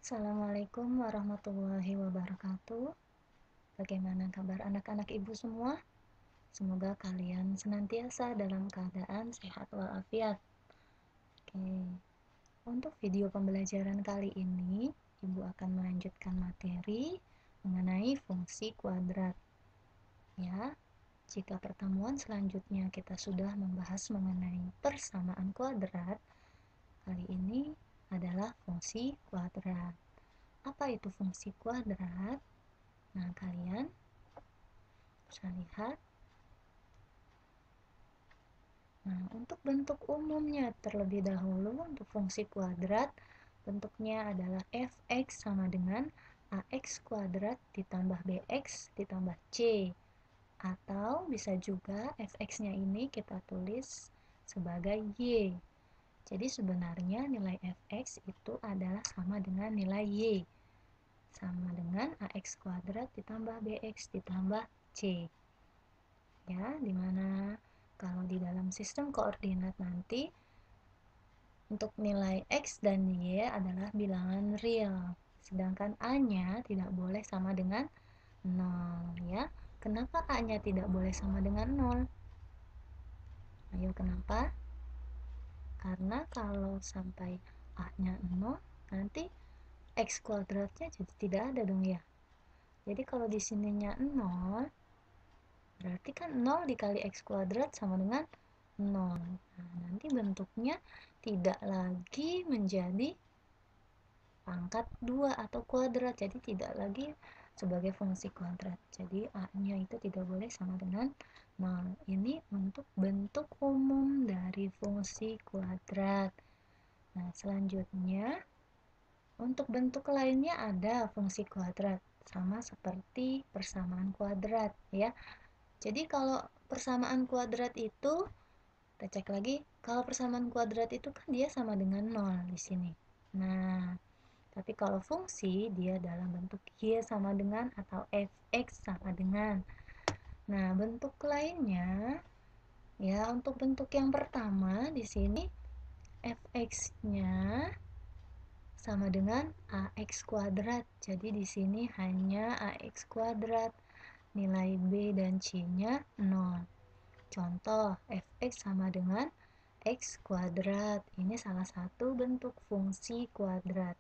Assalamualaikum warahmatullahi wabarakatuh. Bagaimana kabar anak-anak ibu semua? Semoga kalian senantiasa dalam keadaan sehat walafiat. Oke, untuk video pembelajaran kali ini, ibu akan melanjutkan materi mengenai fungsi kuadrat. Ya, jika pertemuan selanjutnya kita sudah membahas mengenai persamaan kuadrat, kali ini adalah fungsi kuadrat. Apa itu fungsi kuadrat? Nah, kalian bisa lihat. Nah, untuk bentuk umumnya terlebih dahulu untuk fungsi kuadrat, bentuknya adalah fx sama dengan ax kuadrat ditambah bx ditambah c. Atau bisa juga fx-nya ini kita tulis sebagai y. Jadi sebenarnya nilai fx itu adalah sama dengan nilai y. Sama dengan ax kuadrat ditambah bx ditambah c. Ya, dimana kalau di dalam sistem koordinat nanti untuk nilai x dan y adalah bilangan real, sedangkan a-nya tidak boleh sama dengan 0 ya. Kenapa a-nya tidak boleh sama dengan 0? Ayo, kenapa? Karena kalau sampai a-nya 0, nanti x kuadratnya jadi tidak ada dong ya. Jadi kalau di sininya 0, berarti kan 0 dikali x kuadrat sama dengan 0. Nah, nanti bentuknya tidak lagi menjadi pangkat 2 atau kuadrat, jadi tidak lagi sebagai fungsi kuadrat. Jadi a-nya itu tidak boleh sama dengan 0. Ini untuk bentuk umum dari fungsi kuadrat. Nah, selanjutnya untuk bentuk lainnya ada fungsi kuadrat, sama seperti persamaan kuadrat ya. Jadi kalau persamaan kuadrat itu, kita cek lagi, kalau persamaan kuadrat itu kan dia sama dengan 0 di sini. Nah, tapi kalau fungsi dia dalam bentuk y sama dengan atau fx sama dengan. Nah, bentuk lainnya ya, untuk bentuk yang pertama di sini fx-nya sama dengan ax kuadrat. Jadi di sini hanya ax kuadrat. Nilai b dan c-nya 0. Contoh, fx sama dengan x kuadrat. Ini salah satu bentuk fungsi kuadrat.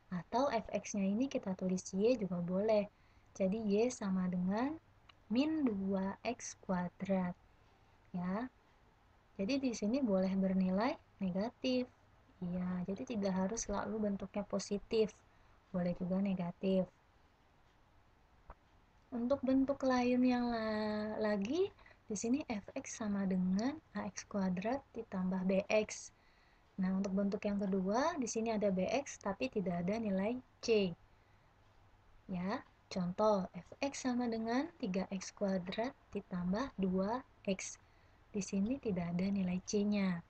Atau fx-nya ini kita tulis y juga boleh. Jadi y sama dengan min 2x kuadrat. Ya. Jadi di sini boleh bernilai negatif. Iya, jadi tidak harus selalu bentuknya positif. Boleh juga negatif. Untuk bentuk lain yang lagi, di sini fx sama dengan ax kuadrat ditambah bx. Nah, untuk bentuk yang kedua, di sini ada bx tapi tidak ada nilai c. Ya, contoh fx sama dengan 3x kuadrat ditambah 2x. Di sini tidak ada nilai c-nya.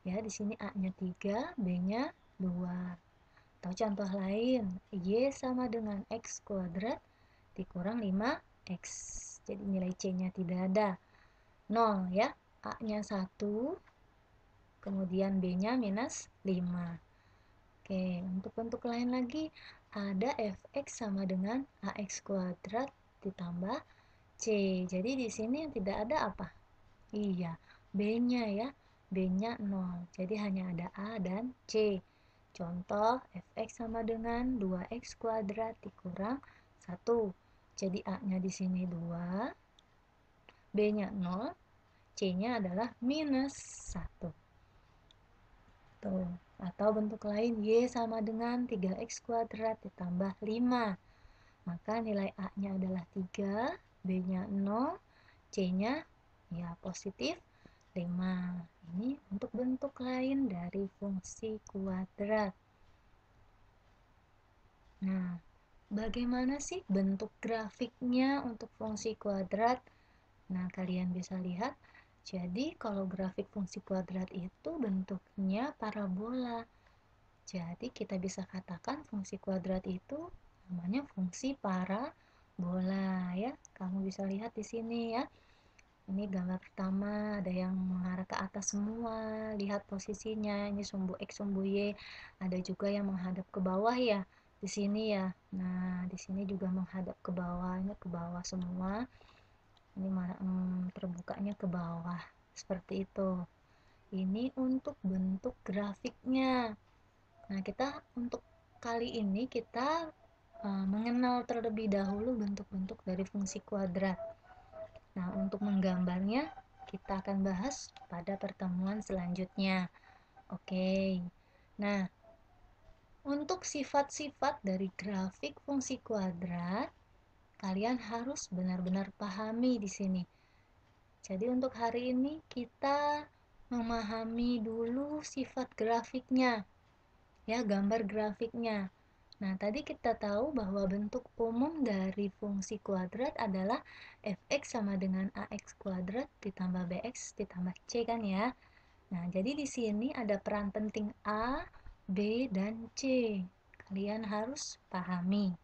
Ya, di sini a-nya 3, b-nya 2. Atau contoh lain, y sama dengan x kuadrat dikurang 5x. Jadi nilai c-nya tidak ada. 0 ya. A-nya 1, kemudian b-nya minus 5. Oke, untuk bentuk lain lagi ada fx sama dengan ax kuadrat ditambah c. Jadi di sini tidak ada apa? Iya, b-nya ya. B-nya 0. Jadi hanya ada a dan c. Contoh, fx sama dengan 2x kuadrat dikurang 1. Jadi a-nya di sini 2, b-nya 0, c-nya adalah minus 1. Tuh. Atau bentuk lain, y sama dengan 3x kuadrat ditambah 5. Maka nilai a-nya adalah 3, b-nya 0, c-nya ya positif 5. Ini untuk bentuk lain dari fungsi kuadrat. Nah, bagaimana sih bentuk grafiknya untuk fungsi kuadrat? Nah, kalian bisa lihat. Jadi, kalau grafik fungsi kuadrat itu bentuknya parabola. Jadi, kita bisa katakan fungsi kuadrat itu namanya fungsi parabola ya. Kamu bisa lihat di sini ya. Ini gambar pertama, ada yang mengarah ke atas semua. Lihat posisinya, ini sumbu X, sumbu Y. Ada juga yang menghadap ke bawah ya. di sini ya. Nah, di sini juga menghadap ke bawahnya, ke bawah semua. Ini terbukanya ke bawah. Seperti itu. Ini untuk bentuk grafiknya. Nah, untuk kali ini kita mengenal terlebih dahulu bentuk-bentuk dari fungsi kuadrat. Nah, untuk menggambarnya kita akan bahas pada pertemuan selanjutnya. Oke. Nah, untuk sifat-sifat dari grafik fungsi kuadrat, kalian harus benar-benar pahami di sini. Jadi untuk hari ini kita memahami dulu sifat grafiknya, ya, gambar grafiknya. Nah, tadi kita tahu bahwa bentuk umum dari fungsi kuadrat adalah fx sama dengan ax kuadrat ditambah bx ditambah c kan ya. Nah, jadi di sini ada peran penting A, B, dan C. Kalian harus pahami.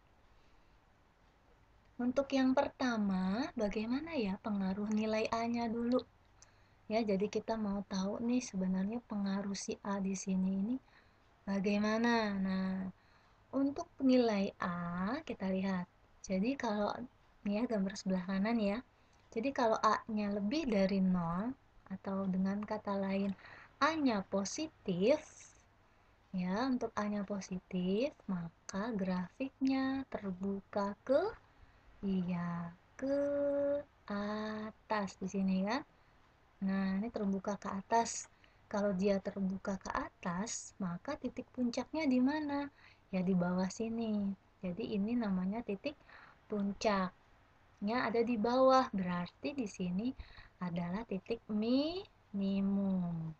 Untuk yang pertama, bagaimana ya pengaruh nilai A-nya dulu? Ya, jadi kita mau tahu nih sebenarnya pengaruh si A di sini ini bagaimana. Nah, untuk nilai A, kita lihat. Jadi kalau ini ya gambar sebelah kanan ya. Jadi kalau A-nya lebih dari 0 atau dengan kata lain A-nya positif, ya, untuk A-nya positif, maka grafiknya terbuka ke atas di sini kan. Nah, ini terbuka ke atas. Kalau dia terbuka ke atas, maka titik puncaknya di mana? Ya di bawah sini. Jadi ini namanya titik puncaknya ada di bawah. Berarti di sini adalah titik minimum.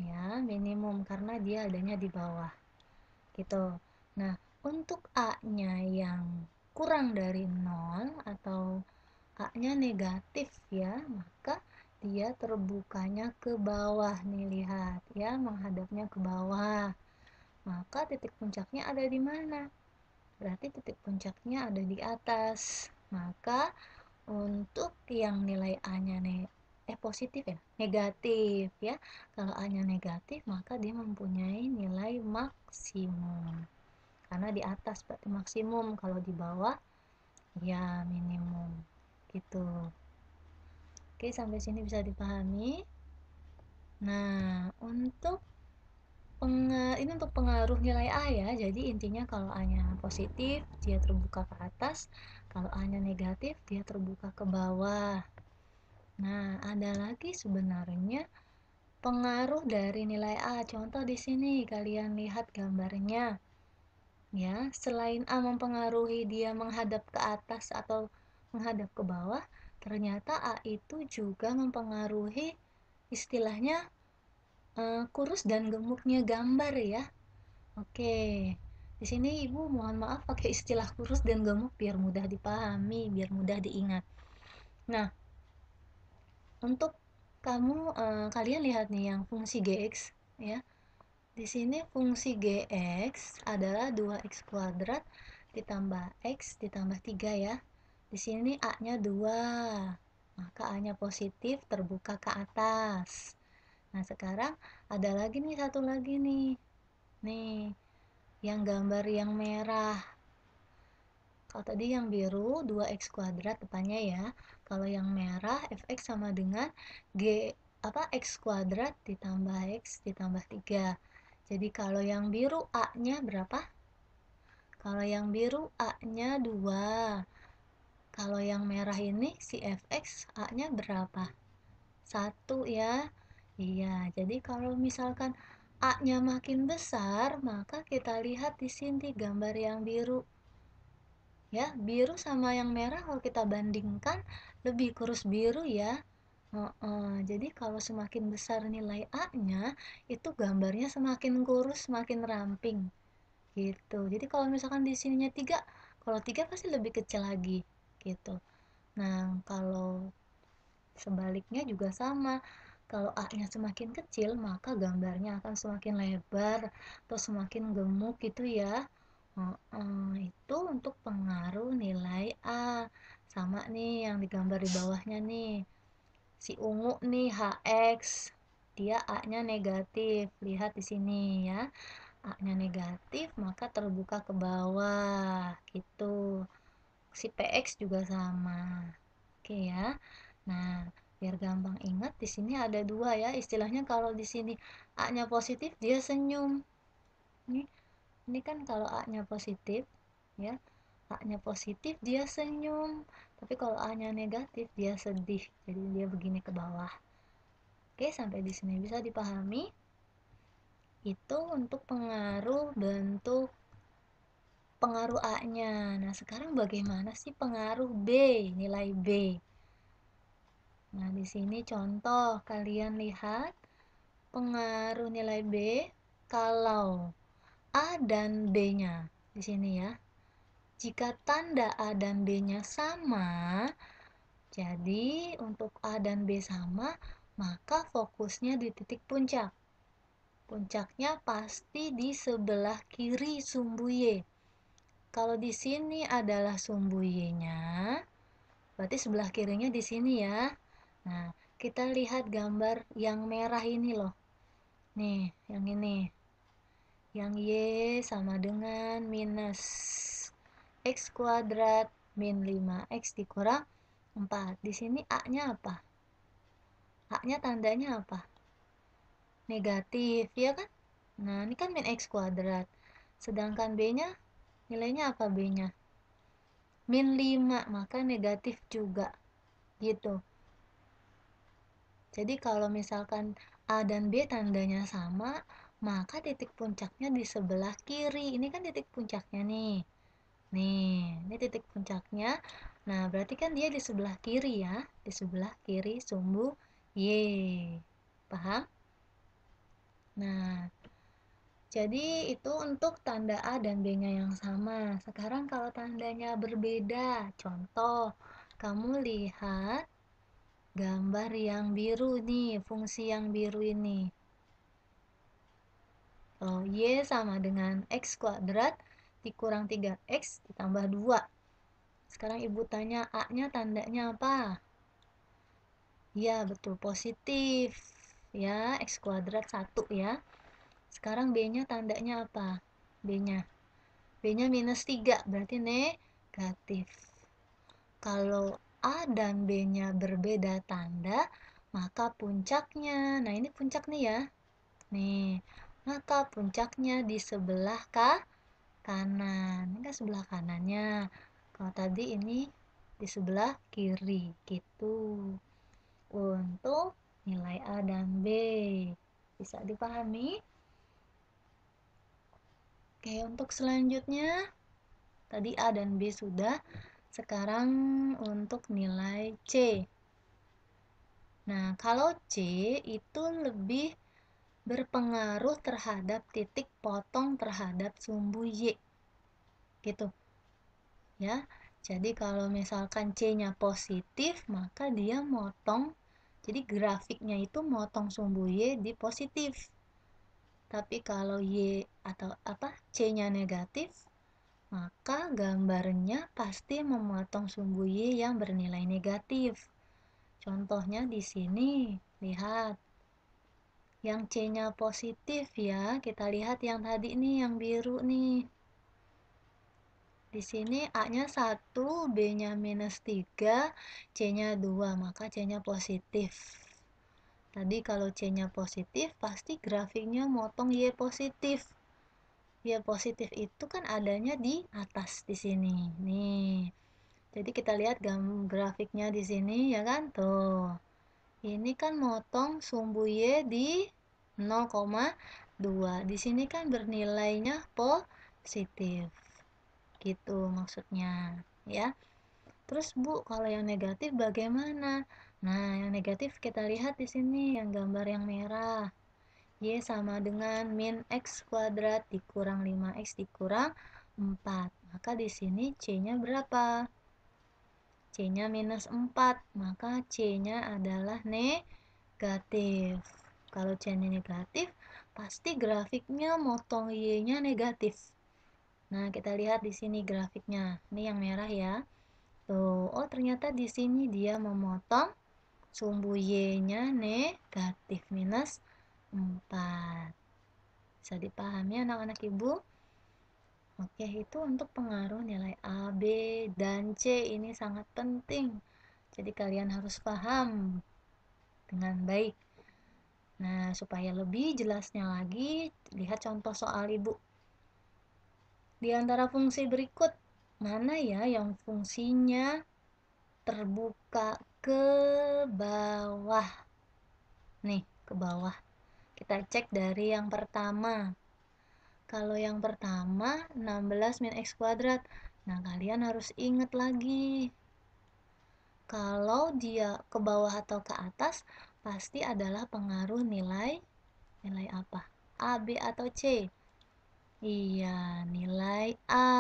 Ya, minimum karena dia adanya di bawah. Gitu. Nah, untuk A-nya yang kurang dari 0 atau A-nya negatif ya, maka dia terbukanya ke bawah nih, lihat ya, menghadapnya ke bawah. Maka titik puncaknya ada di mana? Berarti titik puncaknya ada di atas. Maka untuk yang nilai A-nya positif ya, negatif ya. Kalau A-nya negatif, maka dia mempunyai nilai maksimum. Karena di atas berarti maksimum, kalau di bawah ya minimum. Gitu. Oke, sampai sini bisa dipahami. Nah, ini untuk pengaruh nilai A ya. Jadi intinya kalau A-nya positif, dia terbuka ke atas. Kalau A-nya negatif, dia terbuka ke bawah. Nah, ada lagi sebenarnya pengaruh dari nilai A. Contoh di sini kalian lihat gambarnya. Ya, selain A mempengaruhi dia menghadap ke atas atau menghadap ke bawah, ternyata A itu juga mempengaruhi istilahnya kurus dan gemuknya gambar ya. Oke. Di sini Ibu mohon maaf pakai istilah kurus dan gemuk biar mudah dipahami, biar mudah diingat. Nah, untuk kalian lihat nih yang fungsi Gx ya. Di sini fungsi Gx adalah 2x kuadrat ditambah x ditambah 3 ya. Di sini A-nya 2. Maka A-nya positif terbuka ke atas. Nah, sekarang ada lagi nih, satu lagi nih. Nih, yang gambar yang merah. Kalau tadi yang biru 2x kuadrat depannya ya. Kalau yang merah fx sama dengan x kuadrat ditambah x ditambah 3. Jadi kalau yang biru A-nya berapa? Kalau yang biru A-nya 2. Kalau yang merah ini si fx A-nya berapa? 1 ya. Iya, jadi kalau misalkan A-nya makin besar, maka kita lihat di sini gambar yang biru. Ya, biru sama yang merah kalau kita bandingkan lebih kurus biru ya. Jadi kalau semakin besar nilai A-nya, itu gambarnya semakin kurus, semakin ramping. Gitu. Jadi kalau misalkan di sininya 3, kalau 3 pasti lebih kecil lagi. Gitu. Nah, kalau sebaliknya juga sama. Kalau A-nya semakin kecil, maka gambarnya akan semakin lebar atau semakin gemuk gitu ya. Itu untuk pengaruh nilai A. Sama nih yang digambar di bawahnya nih. Si ungu nih HX, dia A-nya negatif. Lihat di sini ya. A-nya negatif, maka terbuka ke bawah, gitu. Si PX juga sama. Oke ya. Nah, biar gampang ingat, di sini ada dua ya. Istilahnya kalau di sini A-nya positif, dia senyum. Ini kan kalau A-nya positif, ya. A-nya positif, dia senyum. Tapi kalau A-nya negatif, dia sedih. Jadi dia begini ke bawah. Oke, sampai di sini bisa dipahami? Itu untuk pengaruh A-nya. Nah, sekarang bagaimana sih pengaruh B, nilai B? Nah, di sini contoh, kalian lihat pengaruh nilai B kalau A dan B-nya di sini ya. Jika tanda A dan B-nya sama, jadi untuk A dan B sama, maka fokusnya di titik puncak. Puncaknya pasti di sebelah kiri sumbu Y. Kalau di sini adalah sumbu Y-nya, berarti sebelah kirinya di sini ya. Nah, kita lihat gambar yang merah ini loh. Nih, yang ini. Yang Y sama dengan minus X kuadrat min 5X dikurang 4. Di sini A-nya apa? A-nya tandanya apa? Negatif, ya kan? Nah, ini kan min X kuadrat. Sedangkan B-nya, nilainya apa B-nya? Min 5, maka negatif juga. Gitu. Jadi kalau misalkan A dan B tandanya sama, maka titik puncaknya di sebelah kiri. Ini kan titik puncaknya nih. Nih, ini titik puncaknya. Nah, berarti kan dia di sebelah kiri ya. Di sebelah kiri sumbu Y. Paham? Nah, jadi itu untuk tanda A dan B-nya yang sama. Sekarang kalau tandanya berbeda, contoh, kamu lihat gambar yang biru nih, fungsi yang biru ini. Oh, Y sama dengan X kuadrat dikurang 3X ditambah 2. Sekarang ibu tanya A-nya tandanya apa? Ya, betul, positif. Ya, X kuadrat 1 ya. Sekarang B-nya tandanya apa? B-nya. B-nya minus 3, berarti negatif. Kalau A dan B-nya berbeda tanda, maka puncaknya, nah ini puncak nih ya. Nih, maka puncaknya di sebelah kanan. Ini kan sebelah kanannya. Kalau tadi ini di sebelah kiri, gitu. Untuk nilai A dan B. Bisa dipahami? Oke, untuk selanjutnya, tadi A dan B sudah. Sekarang untuk nilai C. Nah, kalau C itu lebih berpengaruh terhadap titik potong terhadap sumbu Y. Gitu. Ya. Jadi kalau misalkan C-nya positif, maka dia motong. Jadi grafiknya itu motong sumbu Y di positif. Tapi kalau Y atau C-nya negatif, maka gambarnya pasti memotong sumbu Y yang bernilai negatif. Contohnya di sini, lihat. Yang C-nya positif ya, kita lihat yang tadi nih, yang biru nih. Di sini A-nya 1, B-nya minus 3, C-nya 2, maka C-nya positif. Tadi kalau C-nya positif, pasti grafiknya motong Y positif. Y positif itu kan adanya di atas di sini. Nih. Jadi kita lihat grafiknya di sini ya kan? Tuh. Ini kan motong sumbu Y di 0,2. Di sini kan bernilainya positif. Gitu maksudnya, ya. Terus Bu, kalau yang negatif bagaimana? Nah, yang negatif kita lihat di sini yang gambar yang merah. Y sama dengan min X kuadrat dikurang 5X dikurang 4. Maka di sini C-nya berapa? C-nya minus 4. Maka C-nya adalah negatif. Kalau C-nya negatif, pasti grafiknya motong Y-nya negatif. Nah, kita lihat di sini grafiknya. Ini yang merah ya. Tuh, oh ternyata di sini dia memotong sumbu Y-nya negatif minus 4. Bisa dipahami anak-anak ibu? Oke, itu untuk pengaruh nilai A, B, dan C. Ini sangat penting. Jadi kalian harus paham dengan baik. Nah, supaya lebih jelasnya lagi, lihat contoh soal ibu. Di antara fungsi berikut, mana ya yang fungsinya terbuka ke bawah? Nih, ke bawah. Kita cek dari yang pertama. Kalau yang pertama 16 min X kuadrat. Nah, kalian harus ingat lagi. Kalau dia ke bawah atau ke atas, pasti adalah pengaruh nilai apa? A, B, atau C? Iya, nilai A.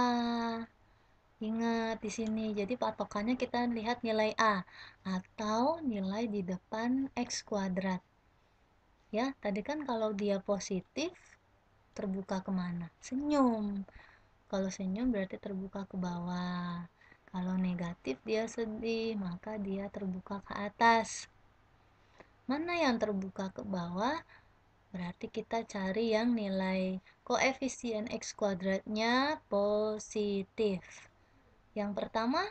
Ingat di sini. Jadi patokannya kita lihat nilai A atau nilai di depan X kuadrat. Ya, tadi kan kalau dia positif, terbuka kemana? Senyum. Kalau senyum berarti terbuka ke bawah. Kalau negatif dia sedih, maka dia terbuka ke atas. Mana yang terbuka ke bawah? Berarti kita cari yang nilai koefisien X kuadratnya positif. Yang pertama,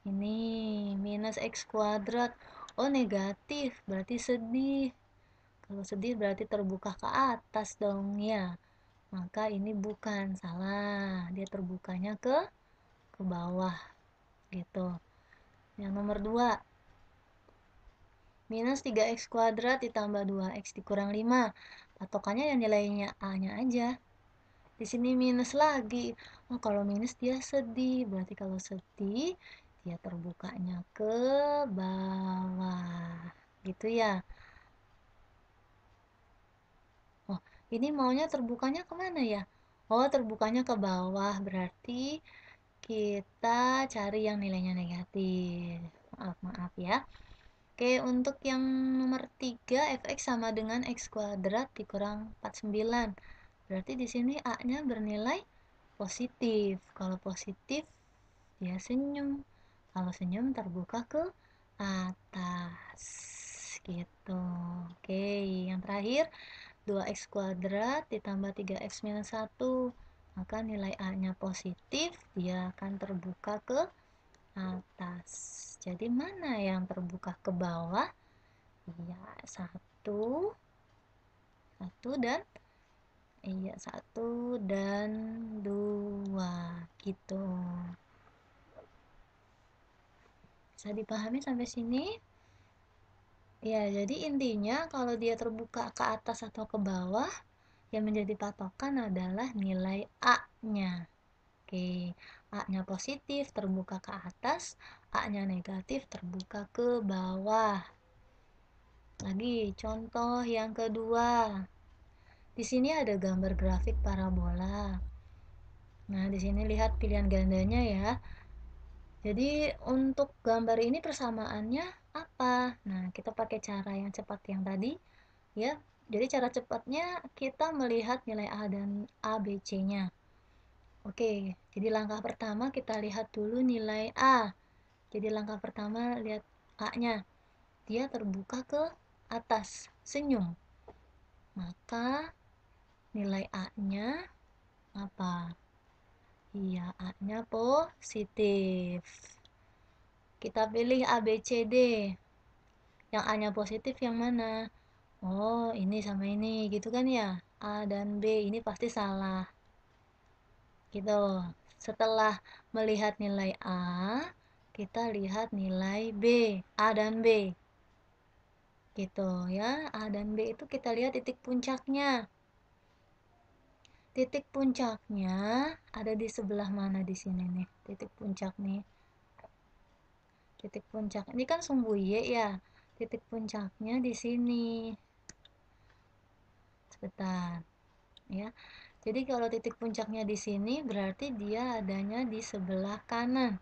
ini minus X kuadrat. Oh, negatif, berarti sedih. Kalau sedih berarti terbuka ke atas dong ya. Maka ini bukan, salah. Dia terbukanya ke bawah gitu. Yang nomor 2, minus 3x kuadrat ditambah 2x dikurang 5. Patokannya yang nilainya A-nya aja. Di sini minus lagi. Oh, kalau minus dia sedih. Berarti kalau sedih dia terbukanya ke bawah. Gitu ya. Oh, ini maunya terbukanya kemana ya? Oh, terbukanya ke bawah. Berarti kita cari yang nilainya negatif. Maaf ya. Oke, untuk yang nomor 3, fx sama dengan x kuadrat dikurang 49. Berarti di sini A-nya bernilai positif. Kalau positif, dia senyum. Kalau senyum terbuka ke atas. Gitu. Oke, yang terakhir 2x kuadrat ditambah 3x minus 1. Maka nilai A-nya positif, dia akan terbuka ke atas. Jadi mana yang terbuka ke bawah? Iya, satu dan iya, 2 gitu. Bisa dipahami sampai sini? Ya, jadi intinya kalau dia terbuka ke atas atau ke bawah, yang menjadi patokan adalah nilai A-nya. Oke, A-nya positif terbuka ke atas, A-nya negatif terbuka ke bawah. Lagi contoh yang kedua. Di sini ada gambar grafik parabola. Nah, di sini lihat pilihan gandanya ya. Jadi untuk gambar ini persamaannya apa? Nah, kita pakai cara yang cepat yang tadi ya. Jadi cara cepatnya kita melihat nilai A dan A, B, C-nya. Oke, jadi langkah pertama kita lihat dulu nilai A. Jadi langkah pertama lihat A-nya. Dia terbuka ke atas, senyum. Maka nilai A-nya apa? Iya, A-nya positif. Kita pilih A, B, C, D. Yang A-nya positif yang mana? Oh, ini sama ini, gitu kan ya? A dan B, ini pasti salah. Gitu. Setelah melihat nilai A, kita lihat nilai B, A dan B. Gitu ya. A dan B itu kita lihat titik puncaknya. Titik puncaknya ada di sebelah mana di sini nih? Titik puncak nih. Titik puncak. Ini kan sumbu Y ya. Titik puncaknya di sini. Sebentar. Ya. Jadi kalau titik puncaknya di sini berarti dia adanya di sebelah kanan.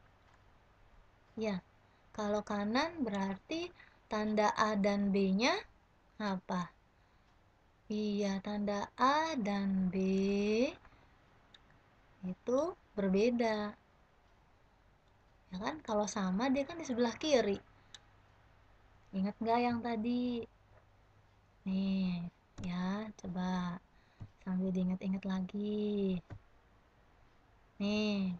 Ya. Kalau kanan berarti tanda A dan B-nya apa? Iya, tanda A dan B itu berbeda. Ya kan? Kalau sama dia kan di sebelah kiri. Ingat nggak yang tadi? Nih, ya, coba Sambil diingat-ingat lagi. Nih,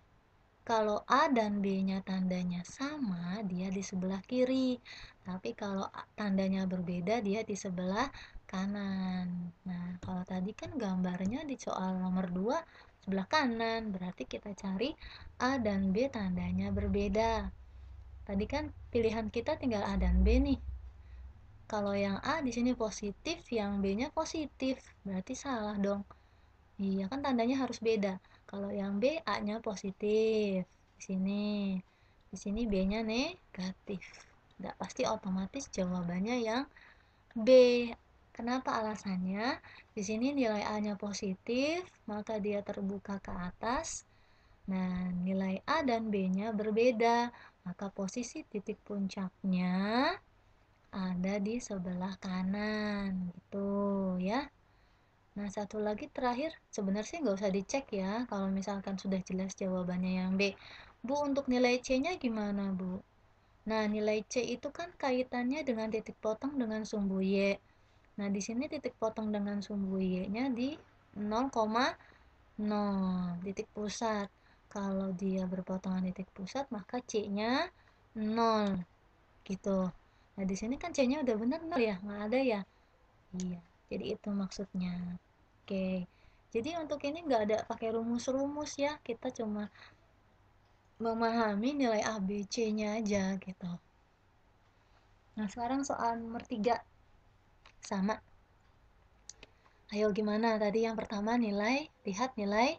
kalau A dan B-nya tandanya sama, dia di sebelah kiri. Tapi kalau tandanya berbeda, dia di sebelah kanan. Nah, kalau tadi kan gambarnya di soal nomor 2 sebelah kanan. Berarti kita cari A dan B tandanya berbeda. Tadi kan pilihan kita tinggal A dan B nih. Kalau yang A di sini positif, yang B-nya positif. Berarti salah dong. Iya kan tandanya harus beda. Kalau yang B A-nya positif di sini. Di sini B-nya negatif. Nggak pasti otomatis jawabannya yang B. Kenapa alasannya? Di sini nilai A-nya positif, maka dia terbuka ke atas. Nah, nilai A dan B-nya berbeda, maka posisi titik puncaknya ada di sebelah kanan. Gitu ya. Nah, satu lagi terakhir, sebenarnya sih nggak usah dicek ya, kalau misalkan sudah jelas jawabannya yang B. Bu, untuk nilai C-nya gimana, Bu? Nah, nilai C itu kan kaitannya dengan titik potong dengan sumbu Y. Nah, di sini titik potong dengan sumbu Y-nya di 0,0, titik pusat. Kalau dia berpotongan titik pusat, maka C-nya 0, gitu. Nah, di sini kan C-nya udah benar 0 ya, nggak ada ya? Iya, jadi itu maksudnya. Oke, jadi untuk ini nggak ada pakai rumus-rumus ya, kita cuma memahami nilai A, B, C-nya aja gitu. Nah, sekarang soal nomor 3 sama. Ayo gimana? Tadi yang pertama lihat nilai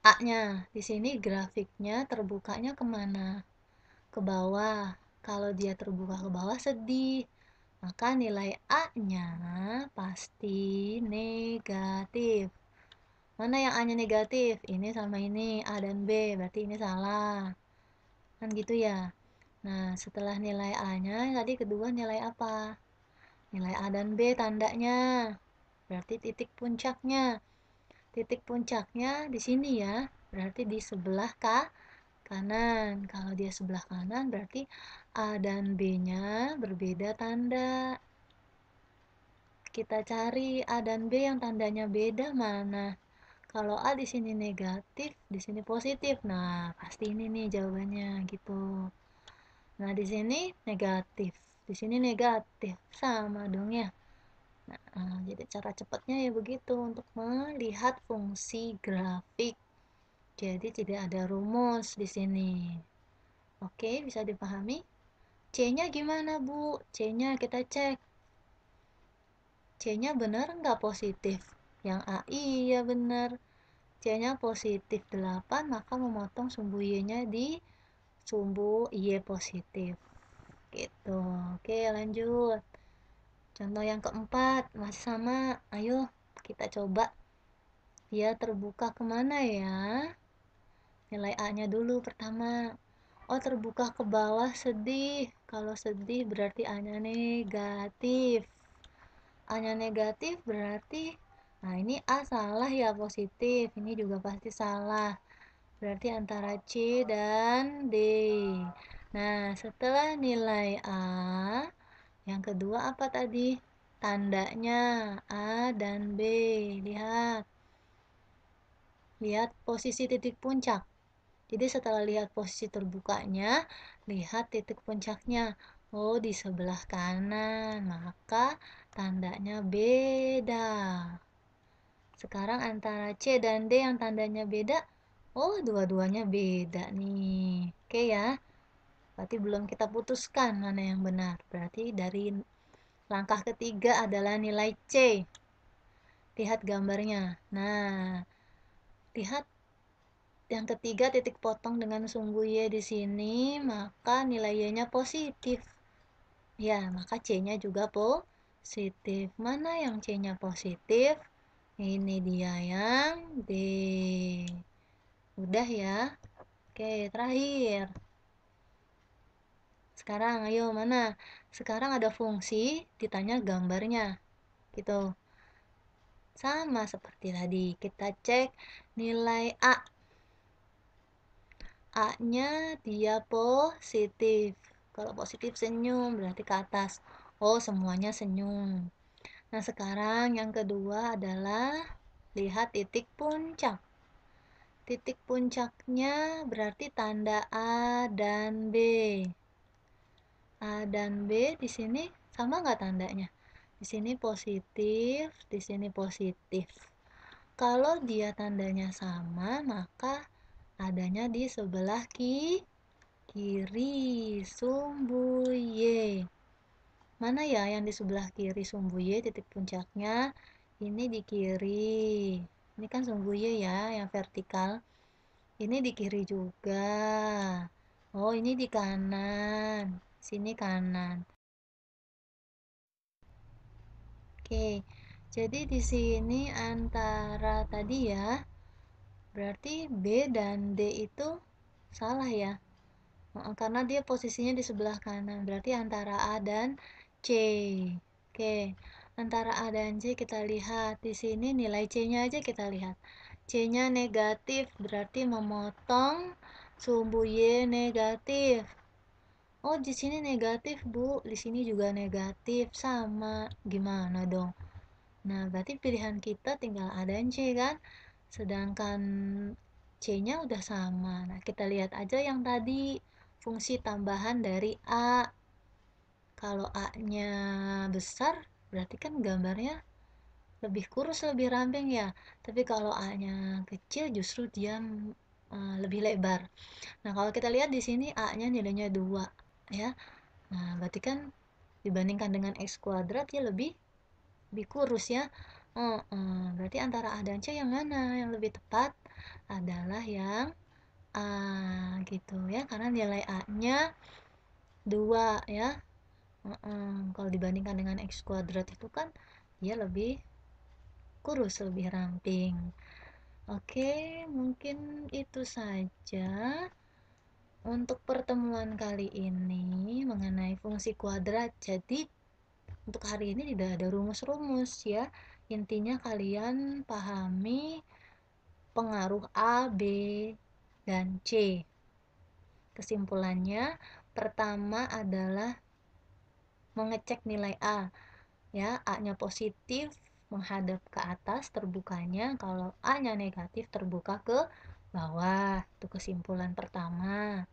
A-nya. Di sini grafiknya terbukanya kemana? Ke bawah. Kalau dia terbuka ke bawah sedih. Maka nilai A-nya pasti negatif. Mana yang A-nya negatif? Ini sama ini, A dan B, berarti ini salah. Kan gitu ya. Nah, setelah nilai A-nya, tadi kedua nilai apa? Nilai A dan B tandanya. Berarti titik puncaknya. Titik puncaknya di sini ya. Berarti di sebelah kanan. Kalau dia sebelah kanan, berarti A dan B-nya berbeda tanda. Kita cari A dan B yang tandanya beda mana? Kalau A di sini negatif, di sini positif. Nah, pasti ini nih jawabannya gitu. Nah, di sini negatif. Di sini negatif. Sama dong ya. Nah, jadi cara cepatnya ya begitu untuk melihat fungsi grafik. Jadi tidak ada rumus di sini. Oke, bisa dipahami? C-nya gimana, Bu? C-nya kita cek. C-nya benar nggak positif? Yang A iya benar. C-nya positif 8, maka memotong sumbu Y-nya di sumbu Y positif. Gitu. Oke, lanjut. Contoh yang keempat, masih sama. Ayo, kita coba. Dia terbuka kemana ya? Nilai A-nya dulu pertama. Oh, terbuka ke bawah sedih. Kalau sedih berarti A-nya negatif. A-nya negatif berarti, nah ini A salah ya positif. Ini juga pasti salah. Berarti antara C dan D. Nah, setelah nilai A, yang kedua apa tadi? Tandanya A dan B. Lihat. Lihat posisi titik puncak. Jadi setelah lihat posisi terbukanya, lihat titik puncaknya. Oh, di sebelah kanan. Maka tandanya beda. Sekarang antara C dan D yang tandanya beda. Oh, dua-duanya beda nih. Oke ya. Berarti belum kita putuskan mana yang benar. Berarti dari langkah ketiga adalah nilai C. Lihat gambarnya. Nah, lihat yang ketiga titik potong dengan sumbu Y di sini, maka nilai Y-nya positif. Ya, maka C-nya juga positif. Mana yang C-nya positif? Ini dia yang D. Udah ya. Oke, terakhir. Sekarang ayo mana? Sekarang ada fungsi, ditanya gambarnya. Gitu. Sama seperti tadi, kita cek nilai A. A-nya dia positif. Kalau positif senyum berarti ke atas. Oh, semuanya senyum. Nah, sekarang yang kedua adalah lihat titik puncak. Titik puncaknya berarti tanda A dan B. A dan B di sini sama nggak tandanya? Di sini positif, di sini positif. Kalau dia tandanya sama, maka adanya di sebelah kiri, sumbu Y. Mana ya yang di sebelah kiri sumbu Y titik puncaknya? Ini di kiri. Ini kan sumbu Y ya, yang vertikal. Ini di kiri juga. Oh, ini di kanan. Sini kanan. Oke. Jadi di sini antara tadi ya, berarti B dan D itu salah ya. Karena dia posisinya di sebelah kanan. Berarti antara A dan C. Oke. Antara A dan C kita lihat. Di sini nilai C-nya aja kita lihat. C-nya negatif, berarti memotong sumbu Y negatif. Oh, di sini negatif, Bu. Di sini juga negatif. Sama. Gimana dong? Nah, berarti pilihan kita tinggal A dan C kan? Sedangkan C-nya udah sama. Nah, kita lihat aja yang tadi fungsi tambahan dari A. Kalau A-nya besar, berarti kan gambarnya lebih kurus, lebih ramping ya. Tapi kalau A-nya kecil, justru dia lebih lebar. Nah, kalau kita lihat di sini A-nya nilainya 2 ya. Nah, berarti kan dibandingkan dengan X kuadrat ya lebih kurus ya. Berarti antara A dan C yang mana yang lebih tepat? Adalah yang A gitu ya, karena nilai A-nya 2 ya. Kalau dibandingkan dengan X kuadrat itu kan dia lebih kurus, lebih ramping. Oke, mungkin itu saja untuk pertemuan kali ini mengenai fungsi kuadrat. Jadi untuk hari ini tidak ada rumus-rumus ya. Intinya kalian pahami pengaruh A, B, dan C. Kesimpulannya, pertama adalah mengecek nilai A. Ya, A-nya positif menghadap ke atas terbukanya, kalau A-nya negatif terbuka ke bawah. Itu kesimpulan pertama.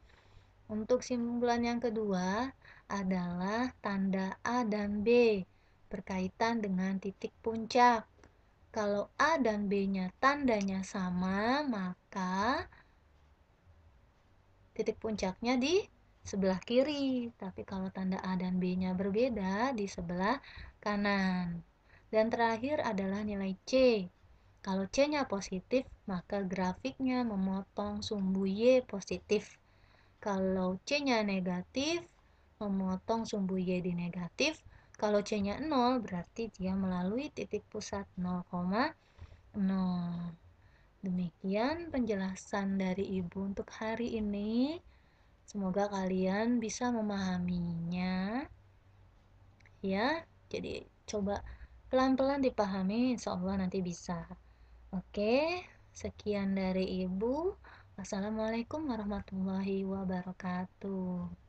Untuk kesimpulan yang kedua adalah tanda A dan B berkaitan dengan titik puncak. Kalau A dan B-nya tandanya sama, maka titik puncaknya di sebelah kiri. Tapi kalau tanda A dan B-nya berbeda, di sebelah kanan. Dan terakhir adalah nilai C. Kalau C-nya positif, maka grafiknya memotong sumbu Y positif. Kalau C-nya negatif, memotong sumbu Y di negatif. Kalau C-nya 0, berarti dia melalui titik pusat 0,0. Demikian penjelasan dari Ibu untuk hari ini. Semoga kalian bisa memahaminya. Ya, jadi coba pelan-pelan dipahami, insya Allah nanti bisa. Oke, sekian dari Ibu. Wassalamualaikum warahmatullahi wabarakatuh.